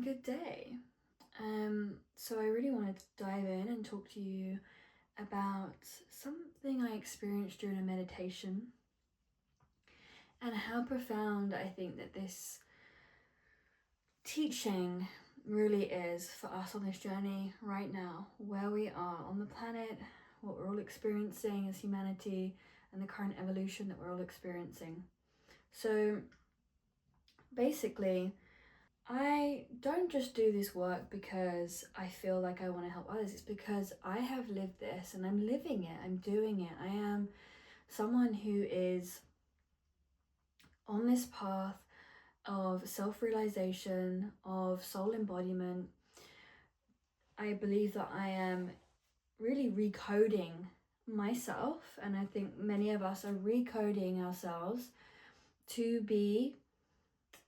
Good day. So I really wanted to dive in and talk to you about something I experienced during a meditation and how profound I think that this teaching really is for us on this journey right now, where we are on the planet, what we're all experiencing as humanity, and the current evolution that we're all experiencing. So basically, I don't just do this work because I feel like I want to help others. It's because I have lived this and I'm living it. I'm doing it. I am someone who is on this path of self-realization, of soul embodiment. I believe that I am really recoding myself, and I think many of us are recoding ourselves to be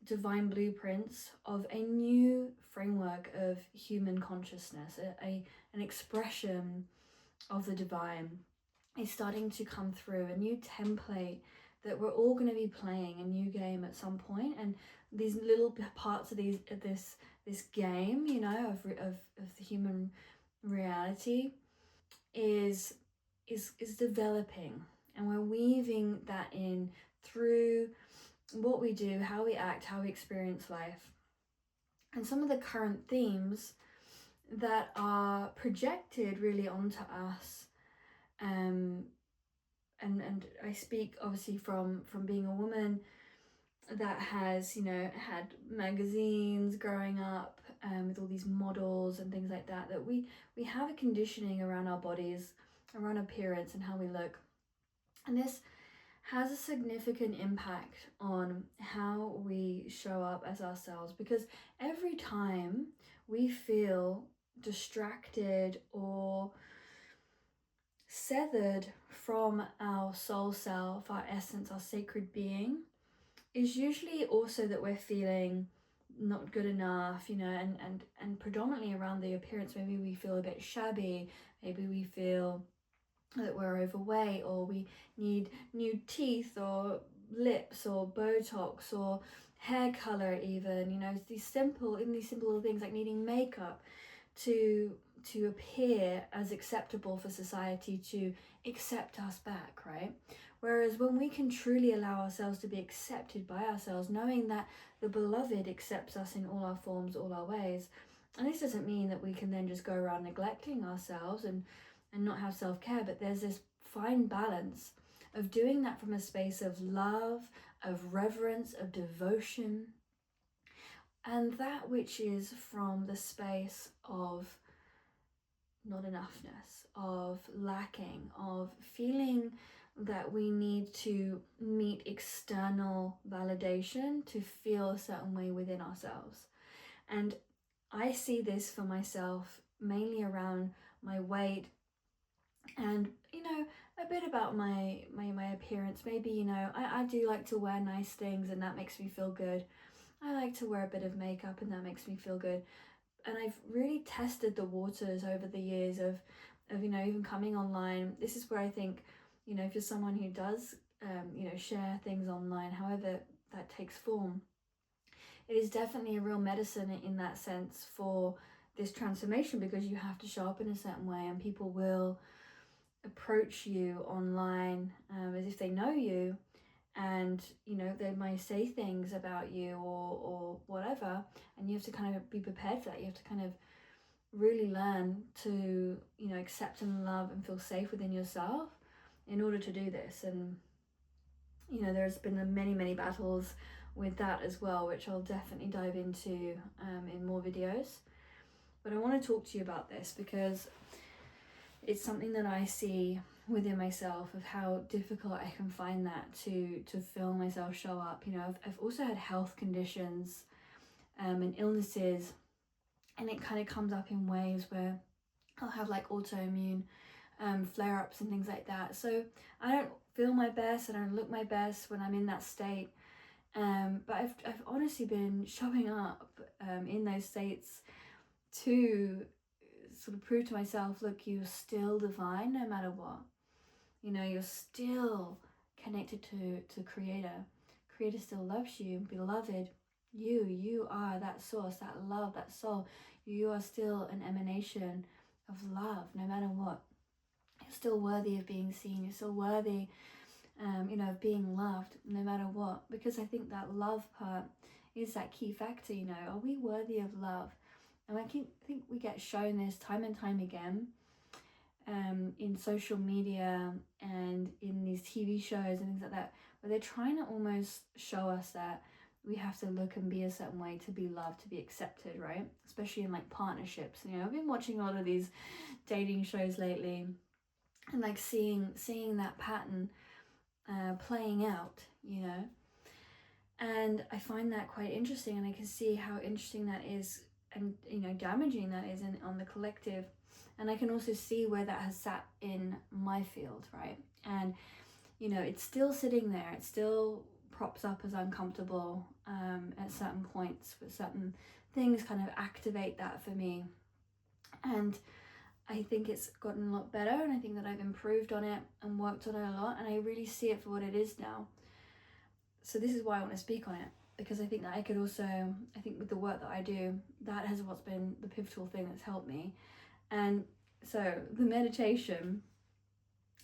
divine blueprints of a new framework of human consciousness, an expression of the divine is starting to come through, a new template that we're all going to be playing a new game at some point. And these little parts of this game, you know, of the human reality is developing, and we're weaving that in through what we do, how we act, how we experience life. And some of the current themes that are projected really onto us, and I speak obviously from being a woman that has, you know, had magazines growing up, with all these models and things like that, that we have a conditioning around our bodies, around appearance and how we look. And this has a significant impact on how we show up as ourselves, because every time we feel distracted or severed from our soul self, our essence, our sacred being, is usually also that we're feeling not good enough, you know, and predominantly around the appearance. Maybe we feel a bit shabby, maybe we feel that we're overweight, or we need new teeth or lips or Botox or hair color, even, you know, these simple things like needing makeup to appear as acceptable for society to accept us back, right? Whereas when we can truly allow ourselves to be accepted by ourselves, knowing that the beloved accepts us in all our forms, all our ways. And this doesn't mean that we can then just go around neglecting ourselves and not have self-care, but there's this fine balance of doing that from a space of love, of reverence, of devotion, and that which is from the space of not enoughness, of lacking, of feeling that we need to meet external validation to feel a certain way within ourselves. And I see this for myself mainly around my weight, and you know, a bit about my appearance. Maybe, you know, I do like to wear nice things and that makes me feel good. I like to wear a bit of makeup and that makes me feel good. And I've really tested the waters over the years of you know, even coming online. This is where I think, you know, if you're someone who does you know, share things online, however that takes form, it is definitely a real medicine in that sense for this transformation, because you have to show up in a certain way and people will approach you online as if they know you, and you know, they might say things about you or whatever, and you have to kind of be prepared for that. You have to kind of really learn to, you know, accept and love and feel safe within yourself in order to do this. And you know, there's been many battles with that as well, which I'll definitely dive into in more videos. But I want to talk to you about this because it's something that I see within myself, of how difficult I can find that to feel myself show up. You know, I've also had health conditions and illnesses, and it kind of comes up in waves where I'll have like autoimmune flare-ups and things like that. So I don't feel my best, I don't look my best when I'm in that state. But I've honestly been showing up in those states to sort of prove to myself, look, you're still divine no matter what. You know, you're still connected to Creator. Creator still loves you, beloved. You are that source, that love, that soul. You are still an emanation of love, no matter what. You're still worthy of being seen. You're still worthy, of being loved, no matter what. Because I think that love part is that key factor. Are we worthy of love? And I think we get shown this time and time again, in social media and in these TV shows and things like that, where they're trying to almost show us that we have to look and be a certain way to be loved, to be accepted, right? Especially in like partnerships. I've been watching a lot of these dating shows lately, and like seeing that pattern playing out, and I find that quite interesting, and I can see how interesting that is, and damaging that is on the collective. And I can also see where that has sat in my field, right? And it's still sitting there. It still props up as uncomfortable at certain points, but certain things kind of activate that for me. And I think it's gotten a lot better, and I think that I've improved on it and worked on it a lot, and I really see it for what it is now. So this is why I want to speak on it, because I think that I could also, with the work that I do, that has what's been the pivotal thing that's helped me. And so the meditation,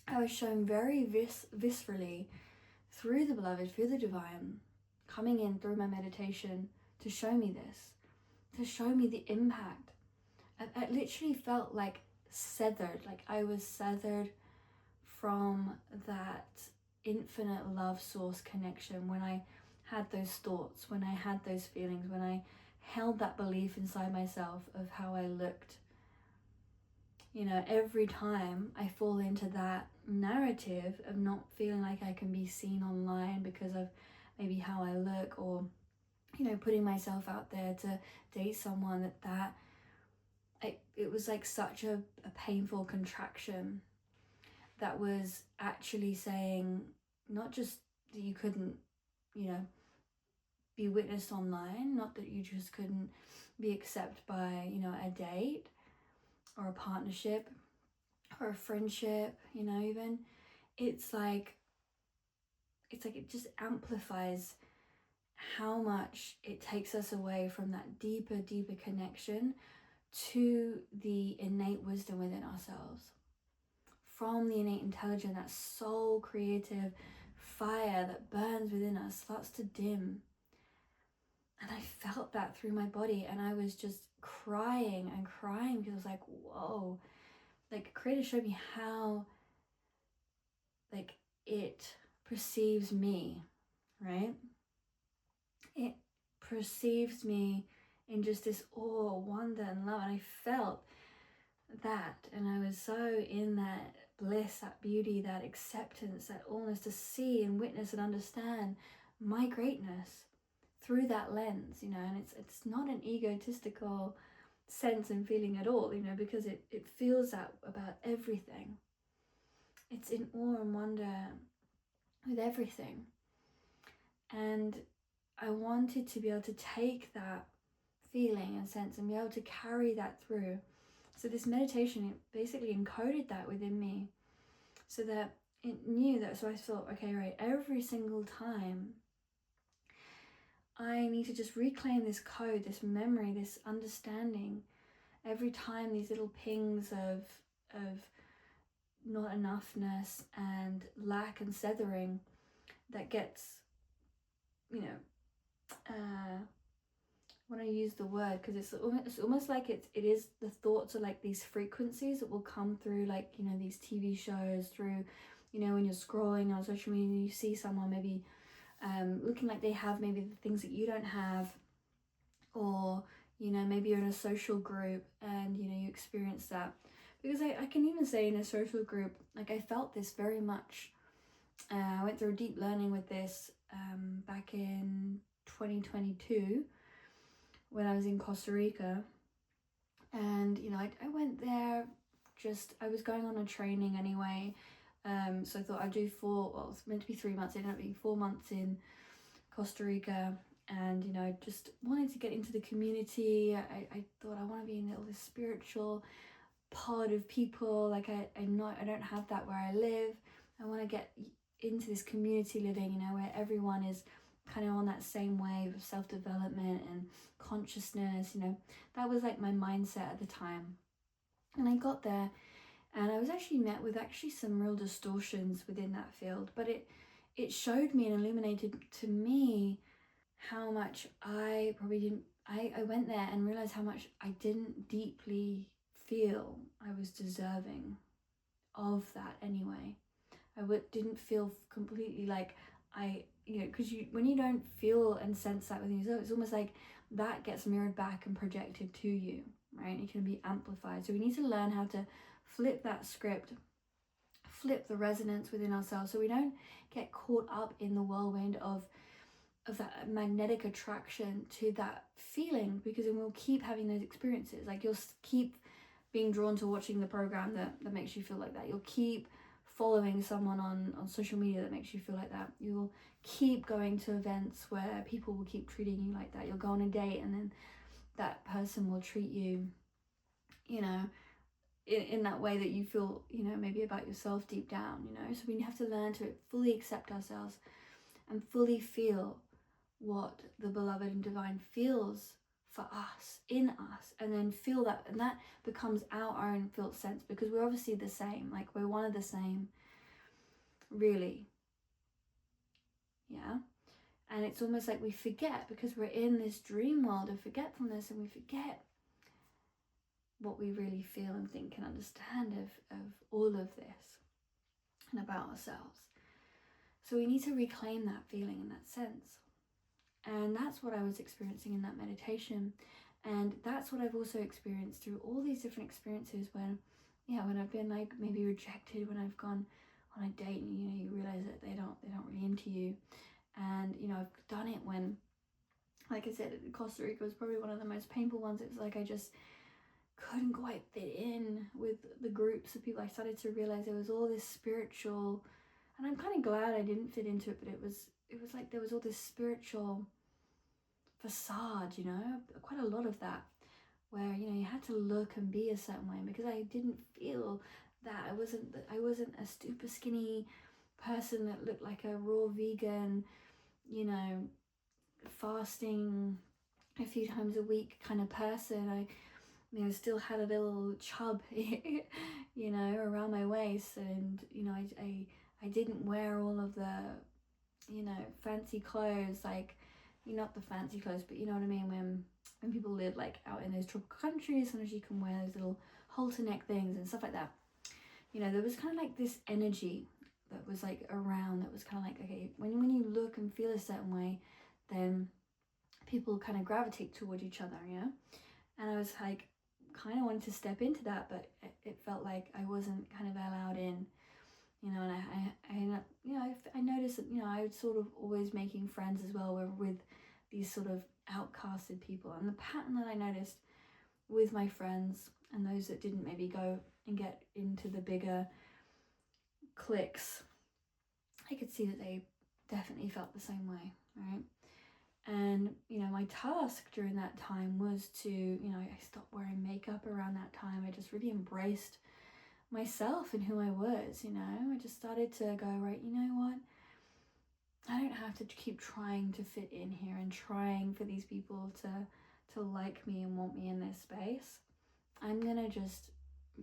I was shown very viscerally through the beloved, through the divine, coming in through my meditation to show me this, to show me the impact. I literally felt like severed, like I was severed from that infinite love source connection when I had those thoughts, when I had those feelings, when I held that belief inside myself of how I looked. Every time I fall into that narrative of not feeling like I can be seen online because of maybe how I look, or putting myself out there to date someone, it was like such a painful contraction that was actually saying not just that you couldn't be witnessed online, not that you just couldn't be accepted by a date or a partnership or a friendship, even it's like it just amplifies how much it takes us away from that deeper connection to the innate wisdom within ourselves, from the innate intelligence. That soul creative fire that burns within us starts to dim. And I felt that through my body, and I was just crying because I was like, whoa, like Creator showed me how like it perceives me, right? It perceives me in just this awe, wonder, and love. And I felt that, and I was so in that bliss, that beauty, that acceptance, that allness, to see and witness and understand my greatness through that lens, and it's not an egotistical sense and feeling at all, because it feels that about everything. It's in awe and wonder with everything. And I wanted to be able to take that feeling and sense and be able to carry that through. So this meditation, it basically encoded that within me, so that it knew that. So I thought, okay, right, every single time I need to just reclaim this code, this memory, this understanding. Every time these little pings of not enoughness and lack and sethering that gets, when I use the word, because it's almost like it is the thoughts are like these frequencies that will come through, like these TV shows, through when you're scrolling on social media and you see someone maybe looking like they have maybe the things that you don't have, or maybe you're in a social group and you experience that. Because I can even say in a social group, like I felt this very much. I went through a deep learning with this back in 2022 when I was in Costa Rica. And I went there, I was going on a training anyway, so I thought I'd do it's meant to be 3 months, it ended up being 4 months in Costa Rica. And I just wanted to get into the community. I thought I want to be in all this spiritual pod of people. Like I don't have that where I live. I want to get into this community living, where everyone is kind of on that same wave of self-development and consciousness, that was like my mindset at the time. And I got there, and I was actually met with some real distortions within that field, but it showed me and illuminated to me how much I probably didn't, I went there and realized how much I didn't deeply feel I was deserving of that anyway. Didn't feel completely like because when you don't feel and sense that within yourself, it's almost like that gets mirrored back and projected to you, right? It can be amplified. So we need to learn how to flip that script, flip the resonance within ourselves, so we don't get caught up in the whirlwind of that magnetic attraction to that feeling, because then we'll keep having those experiences. Like, you'll keep being drawn to watching the program that makes you feel like that. You'll keep following someone on social media that makes you feel like that. You'll keep going to events where people will keep treating you like that. You'll go on a date and then that person will treat you, in that way that you feel, maybe about yourself deep down, So we have to learn to fully accept ourselves and fully feel what the beloved and divine feels for us, in us, and then feel that, and that becomes our own felt sense, because we're obviously the same, like we're one of the same, really. Yeah. And it's almost like we forget, because we're in this dream world of forgetfulness, and we forget what we really feel and think and understand of all of this and about ourselves. So we need to reclaim that feeling and that sense. And that's what I was experiencing in that meditation. And that's what I've also experienced through all these different experiences when I've been like maybe rejected, when I've gone on a date and you realize that they're not really into you. And I've done it when, like I said, Costa Rica was probably one of the most painful ones. It was like I just couldn't quite fit in with the groups of people. I started to realize there was all this spiritual, and I'm kind of glad I didn't fit into it, but it was like there was all this spiritual facade, quite a lot of that, where you had to look and be a certain way, because I didn't feel that I wasn't a super skinny person that looked like a raw vegan, fasting a few times a week kind of person. I still had a little chub around my waist, and I didn't wear all of the fancy clothes, like not the fancy clothes, but you know what I mean, when people live like out in those tropical countries, sometimes you can wear those little halter neck things and stuff like that. There was kind of like this energy that was like around, that was kind of like, okay, when you look and feel a certain way, then people kind of gravitate toward each other, and I was like kind of wanted to step into that, but it felt like I wasn't kind of allowed in, and I noticed that I was sort of always making friends as well with these sort of outcasted people. And the pattern that I noticed with my friends and those that didn't maybe go and get into the bigger cliques, I could see that they definitely felt the same way, right? And my task during that time was to I stopped wearing makeup around that time. I just really embraced myself and who I was. I just started to go, right, you know what, I don't have to keep trying to fit in here and trying for these people to like me and want me in their space. I'm gonna just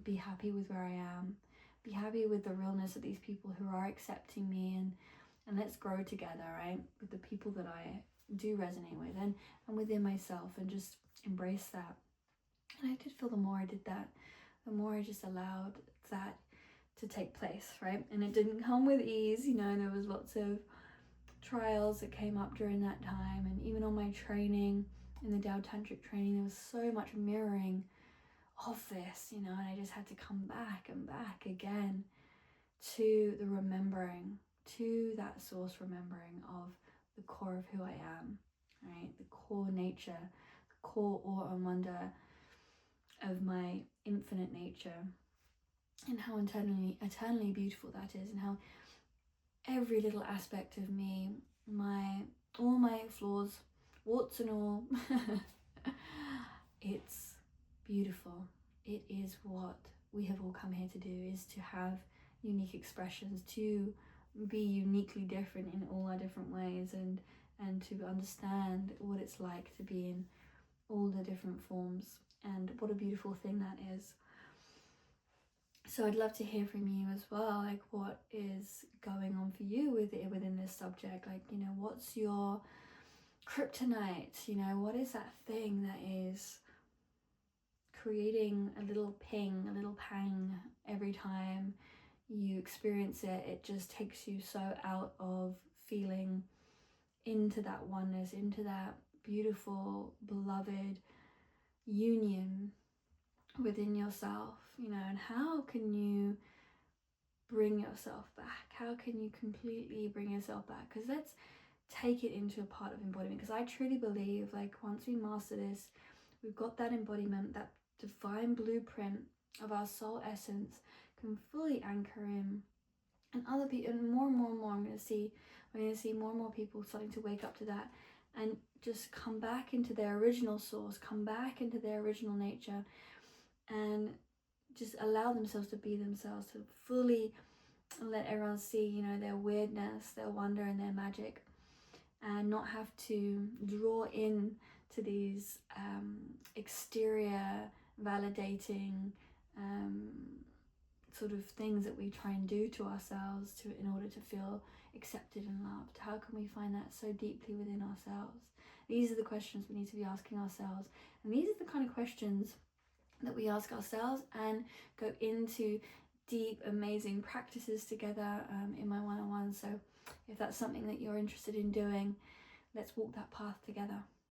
be happy with where I am, be happy with the realness of these people who are accepting me, and let's grow together, right, with the people that I do resonate with, and within myself, and just embrace that. And I did feel the more I did that, the more I just allowed that to take place, right? And it didn't come with ease, there was lots of trials that came up during that time. And even on my training, in the Tao Tantric training, there was so much mirroring of this, and I just had to come back and back again to the remembering, to that source remembering of the core of who I am, right? The core nature, the core awe and wonder of my infinite nature, and how eternally beautiful that is, and how every little aspect of me, all my flaws, warts and all, it's beautiful. It is what we have all come here to do, is to have unique expressions, to be uniquely different in all our different ways, and and to understand what it's like to be in all the different forms, and what a beautiful thing that is. So I'd love to hear from you as well, like what is going on for you within this subject. Like, you know, what's your kryptonite? You know, what is that thing that is creating a little ping, a little pang every time you experience it? It just takes you so out of feeling into that oneness, into that beautiful, beloved union within yourself, you know. And how can you bring yourself back? How can you completely bring yourself back? Because let's take it into a part of embodiment, because I truly believe, like, once we master this, we've got that embodiment, that divine blueprint of our soul essence can fully anchor in. And other people, and more we're going to see more and more people starting to wake up to that and just come back into their original source, come back into their original nature, and just allow themselves to be themselves, to fully let everyone see, you know, their weirdness, their wonder, and their magic, and not have to draw in to these exterior validating sort of things that we try and do to ourselves in order to feel accepted and loved. How can we find that so deeply within ourselves? These are the questions we need to be asking ourselves, and these are the kind of questions that we ask ourselves and go into deep, amazing practices together in my one-on-one. So if that's something that you're interested in doing, let's walk that path together.